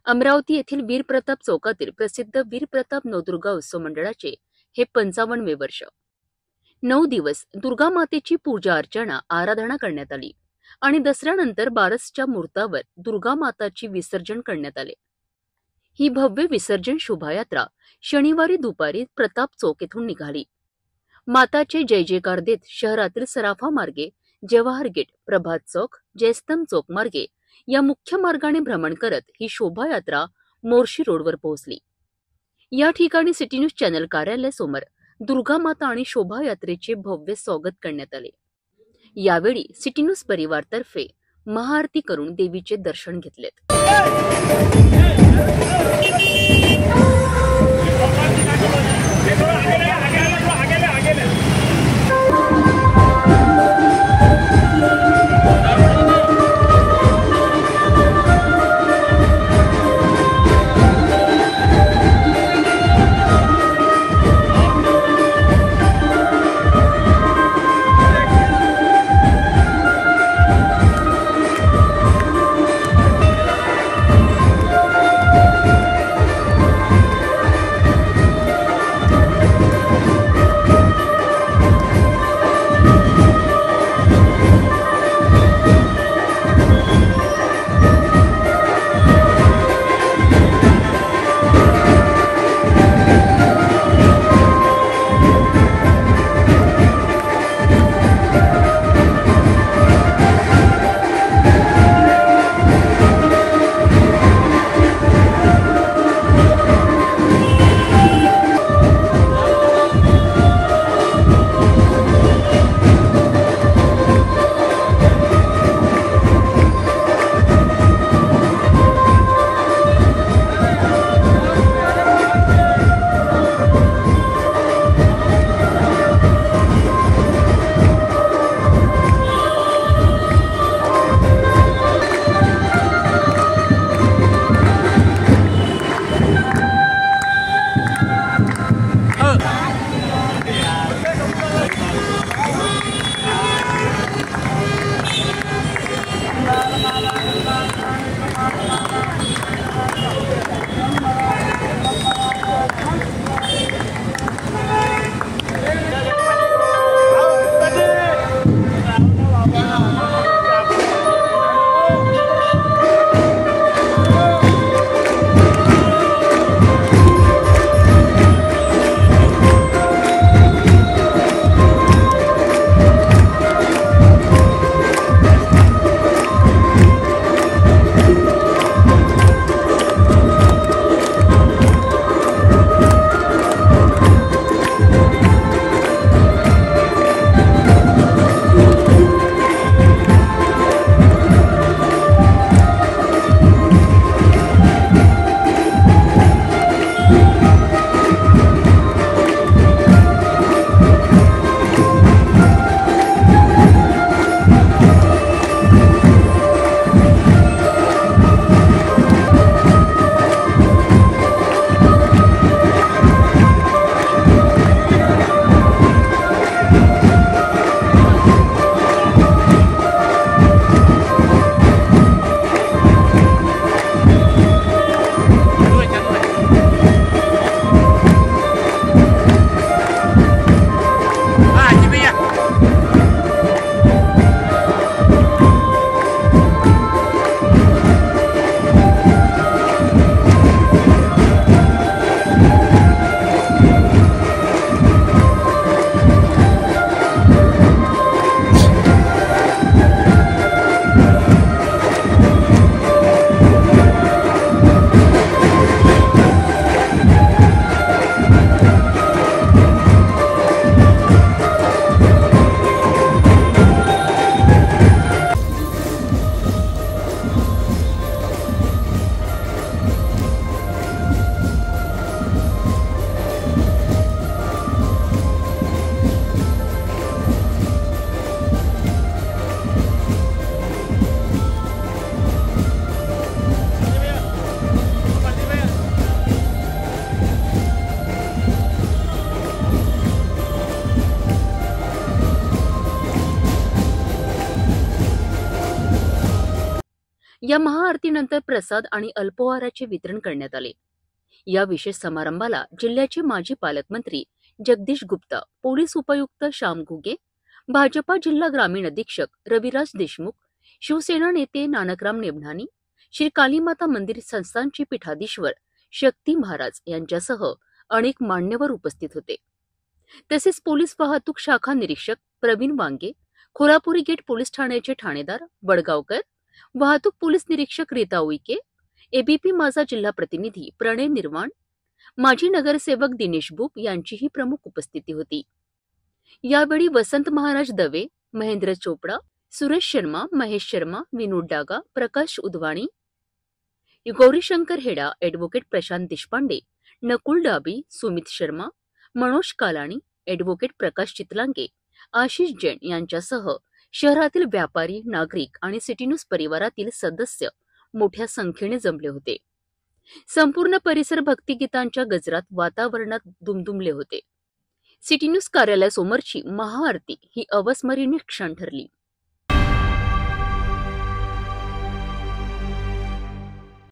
अमरावती येथील वीरप्रताप चौकातील प्रसिद्ध वीरप्रताप नवदुर्गा उत्सव मंडळाचे हे 55वे वर्ष. 9 दिवस दुर्गा मातेची पूजा अर्चना आराधना करण्यात आली आणि दसऱ्यानंतर बारसच्या मुहूर्तावर दुर्गा माताची विसर्जन करण्यात आले. ही भव्य विसर्जन शोभायात्रा शनिवारी दुपारी प्रताप चौक येथून निघाली. माताचे जय जयकार देत शहरातील सराफा मार्गे, जवाहर गेट, प्रभात चौक, जयस्तंभ चौक मार्गे या मुख्य मार्गाने भ्रमण करत ही शोभायात्रा मोर्शी रोडवर पोहोचली. या ठिकाणी सिटी न्यूज चॅनल कार्यालयासमोर दुर्गा माता आणि शोभायात्रेचे भव्य स्वागत करण्यात आले. यावेळी सिटी न्यूज परिवारतर्फे महाआरती करून देवीचे दर्शन घेतलेत. या महाआरतीनंतर प्रसाद आणि अल्पोहाराचे वितरण करण्यात आले. या विशेष समारंभाला जिल्ह्याचे माजी पालकमंत्री जगदीश गुप्ता, पोलीस उपायुक्त श्याम घुगे, भाजपा जिल्हा ग्रामीण अधीक्षक रविराज देशमुख, शिवसेना नेते नानकराम नेभणानी, श्री कालीमाता मंदिर संस्थानचे पीठाधीश्वर शक्ती महाराज यांच्यासह अनेक मान्यवर उपस्थित होते. तसेच पोलीस वाहतूक शाखा निरीक्षक प्रवीण वांगे, खोलापुरी गेट पोलीस ठाण्याचे ठाणेदार वडगावकर, वाहतूक पोलीस निरीक्षक रीता उईके, एबीपी माझा जिल्हा प्रतिनिधी प्रणय निर्वाण, माजी नगरसेवक दिनेश बुप यांचीही प्रमुख उपस्थिती होती. यावेळी वसंत महाराज दवे, महेंद्र चोपडा, सुरेश शर्मा, महेश शर्मा, विनोद डागा, प्रकाश उदवाणी, गौरीशंकर हेडा, ॲडव्होकेट प्रशांत देशपांडे, नकुल डाबी, सुमित शर्मा, मनोज कालाणी, ॲडव्होकेट प्रकाश चितलांगे, आशिष जैन यांच्यासह शहरातील व्यापारी, नागरिक आणि सिटी न्यूज परिवारातील सदस्य मोठ्या संख्येने जमले होते. संपूर्ण परिसर भक्तिगीतांच्या गजरात वातावरणात दुमदुमले होते. सिटी न्यूज कार्यालयासमोरची महाआरती ही अविस्मरणीय क्षण ठरली.